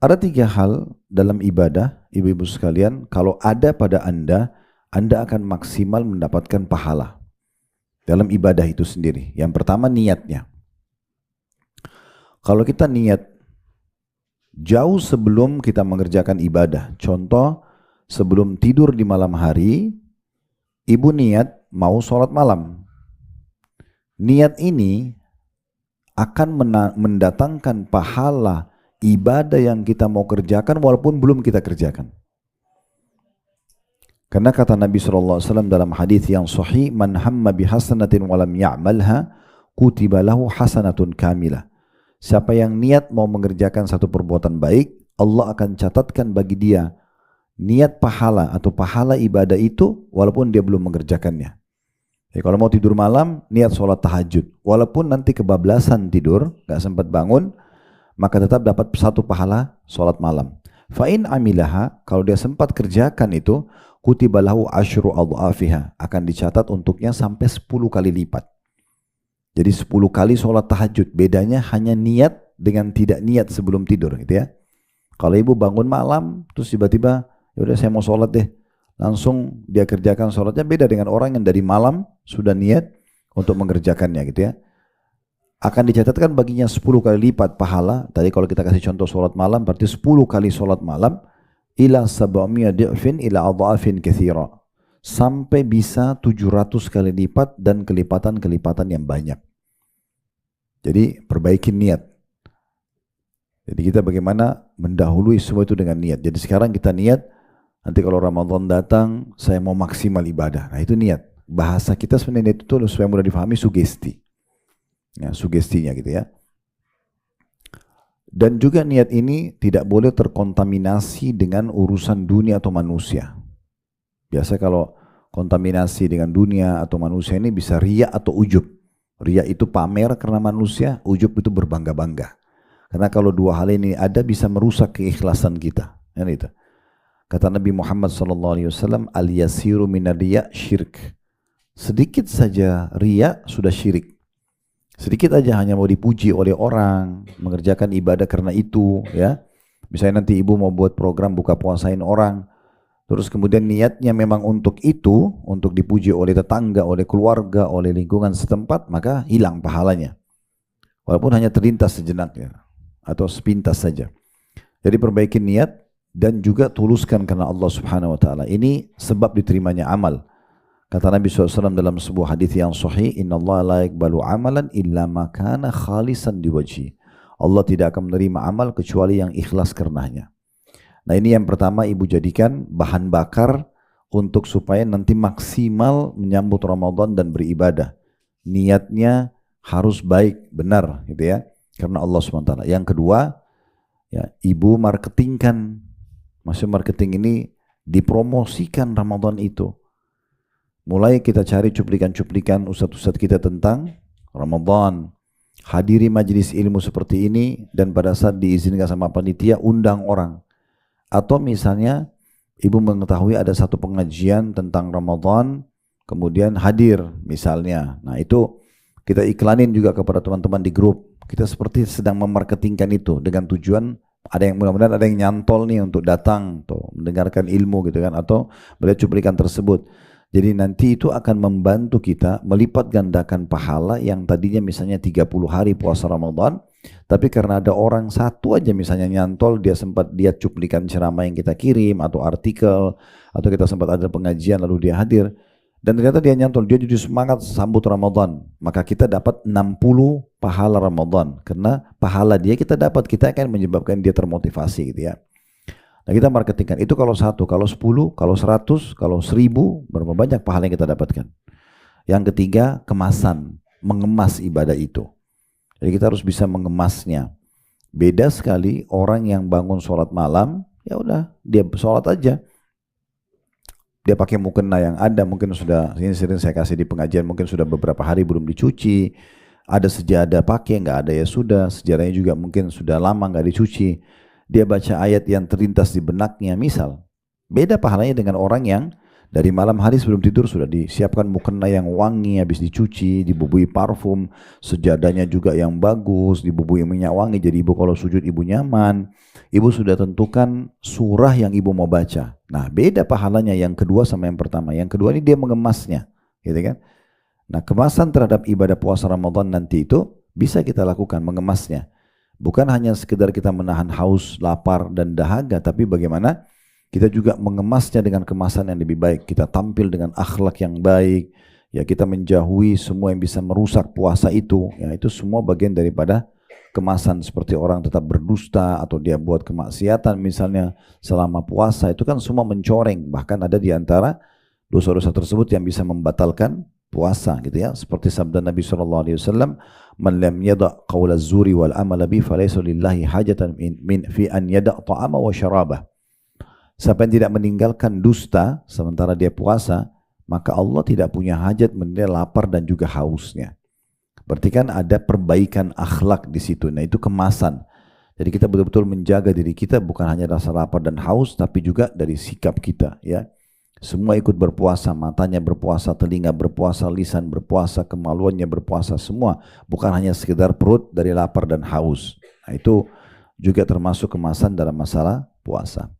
Ada 3 hal dalam ibadah, ibu-ibu sekalian, kalau ada pada Anda akan maksimal mendapatkan pahala dalam ibadah itu sendiri. Yang pertama niatnya. Kalau kita niat jauh sebelum kita mengerjakan ibadah, contoh sebelum tidur di malam hari, ibu niat mau sholat malam. Niat ini akan mendatangkan pahala ibadah yang kita mau kerjakan walaupun belum kita kerjakan. Karena kata Nabi SAW dalam hadis yang sahih, man hamma bihasanatin walam ya'malha kutiba lahu hasanatun kamilah. Siapa yang niat mau mengerjakan satu perbuatan baik, Allah akan catatkan bagi dia niat pahala atau pahala ibadah itu walaupun dia belum mengerjakannya. Jadi kalau mau tidur malam, niat sholat tahajud. Walaupun nanti kebablasan tidur, gak sempat bangun, maka tetap dapat satu pahala sholat malam. Fa'in amilaha, kalau dia sempat kerjakan itu, kutiba lahu asyru adha'afiha, akan dicatat untuknya sampai 10 kali lipat. Jadi 10 kali sholat tahajud, bedanya hanya niat dengan tidak niat sebelum tidur gitu ya. Kalau ibu bangun malam, terus tiba-tiba, yaudah saya mau sholat deh, langsung dia kerjakan sholatnya, beda dengan orang yang dari malam sudah niat untuk mengerjakannya gitu ya. Akan dicatatkan baginya 10 kali lipat pahala. Tadi kalau kita kasih contoh sholat malam, berarti 10 kali sholat malam, ila sab'amiyah di'fin ila adha'afin kathira, sampai bisa 700 kali lipat dan kelipatan-kelipatan yang banyak. Jadi perbaikin niat. Jadi kita bagaimana mendahului semua itu dengan niat. Jadi sekarang kita niat, nanti kalau Ramadan datang, saya mau maksimal ibadah. Nah itu niat. Bahasa kita sebenarnya itu supaya mudah difahami, sugesti. Ya, sugestinya gitu ya. Dan juga niat ini tidak boleh terkontaminasi dengan urusan dunia atau manusia. Biasa kalau kontaminasi dengan dunia atau manusia ini bisa riya atau ujub. Riya itu pamer karena manusia, ujub itu berbangga-bangga. Karena kalau dua hal ini ada bisa merusak keikhlasan kita. Ya, itu. Kata Nabi Muhammad SAW, al-yasiru minar riya syirk. Sedikit saja riya sudah syirik. Sedikit aja hanya mau dipuji oleh orang, mengerjakan ibadah karena itu, ya. Misalnya nanti ibu mau buat program buka puasain orang, terus kemudian niatnya memang untuk itu, untuk dipuji oleh tetangga, oleh keluarga, oleh lingkungan setempat, maka hilang pahalanya. Walaupun hanya terlintas sejenak ya, atau sepintas saja. Jadi perbaiki niat dan juga tuluskan karena Allah Subhanahu wa taala. Ini sebab diterimanya amal. Kata Nabi SAW dalam sebuah hadis yang sahih, Inna Allah la yakbalu amalan illa makana khalisan diwajhi. Allah tidak akan menerima amal kecuali yang ikhlas karenanya. Nah ini yang pertama ibu jadikan bahan bakar untuk supaya nanti maksimal menyambut Ramadan dan beribadah. Niatnya harus baik, benar gitu ya. Karena Allah SWT. Yang kedua, ya, ibu marketingkan. Maksud marketing ini dipromosikan Ramadan itu. Mulai kita cari cuplikan-cuplikan ustadz-ustadz kita tentang Ramadan. Hadiri majelis ilmu seperti ini dan pada saat diizinkan sama panitia undang orang. Atau misalnya ibu mengetahui ada satu pengajian tentang Ramadan, kemudian hadir misalnya. Nah itu kita iklanin juga kepada teman-teman di grup. Kita seperti sedang memarketingkan itu dengan tujuan ada yang mudah-mudahan ada yang nyantol nih untuk datang tuh mendengarkan ilmu gitu kan, atau melihat cuplikan tersebut. Jadi nanti itu akan membantu kita melipat gandakan pahala yang tadinya misalnya 30 hari puasa Ramadan, tapi karena ada orang satu aja misalnya nyantol, dia sempat lihat cuplikan ceramah yang kita kirim atau artikel, atau kita sempat ada pengajian lalu dia hadir, dan ternyata dia nyantol, dia jadi semangat sambut Ramadan, maka kita dapat 60 pahala Ramadan, karena pahala dia kita dapat, kita akan menyebabkan dia termotivasi gitu ya. Nah kita marketingkan, itu kalau 1, kalau 10, kalau 100, kalau 1000, berapa banyak pahala yang kita dapatkan. Yang ketiga, kemasan, mengemas ibadah itu. Jadi kita harus bisa mengemasnya. Beda sekali orang yang bangun sholat malam, ya udah dia sholat aja. Dia pakai mukena yang ada, mungkin sudah, ini sering saya kasih di pengajian, mungkin sudah beberapa hari belum dicuci. Ada sejadah pakai, nggak ada ya sudah, sejadahnya juga mungkin sudah lama nggak dicuci. Dia baca ayat yang terlintas di benaknya misal, beda pahalanya dengan orang yang Dari malam hari sebelum tidur sudah disiapkan mukena yang wangi, habis dicuci, dibubui parfum, sejadahnya juga yang bagus, dibubui minyak wangi, jadi ibu kalau sujud ibu nyaman. Ibu sudah tentukan surah yang ibu mau baca. Nah, beda pahalanya yang kedua sama yang pertama. Yang kedua ini dia mengemasnya, gitu kan? Nah, kemasan terhadap ibadah puasa Ramadan nanti itu bisa kita lakukan, mengemasnya. Bukan hanya sekedar kita menahan haus, lapar, dan dahaga, tapi bagaimana kita juga mengemasnya dengan kemasan yang lebih baik. Kita tampil dengan akhlak yang baik. Ya, kita menjauhi semua yang bisa merusak puasa itu. Ya, itu semua bagian daripada kemasan, seperti orang tetap berdusta atau dia buat kemaksiatan misalnya selama puasa, itu kan semua mencoreng. Bahkan ada di antara dosa-dosa tersebut yang bisa membatalkan puasa, gitu ya. Seperti sabda Nabi SAW, "Man lam yada' qawla zuri wal amala bi falaysa lillahi hajatan min fi an yada' ta'ama wa syarabah." Siapa yang tidak meninggalkan dusta sementara dia puasa, maka Allah tidak punya hajat menilai lapar dan juga hausnya. Berarti kan ada perbaikan akhlak di situ. Nah, itu kemasan. Jadi kita betul-betul menjaga diri kita, bukan hanya rasa lapar dan haus, tapi juga dari sikap kita, ya. Semua ikut berpuasa, matanya berpuasa, telinga berpuasa, lisan berpuasa, kemaluannya berpuasa, semua. Bukan hanya sekedar perut dari lapar dan haus. Nah, itu juga termasuk kemasan dalam masalah puasa.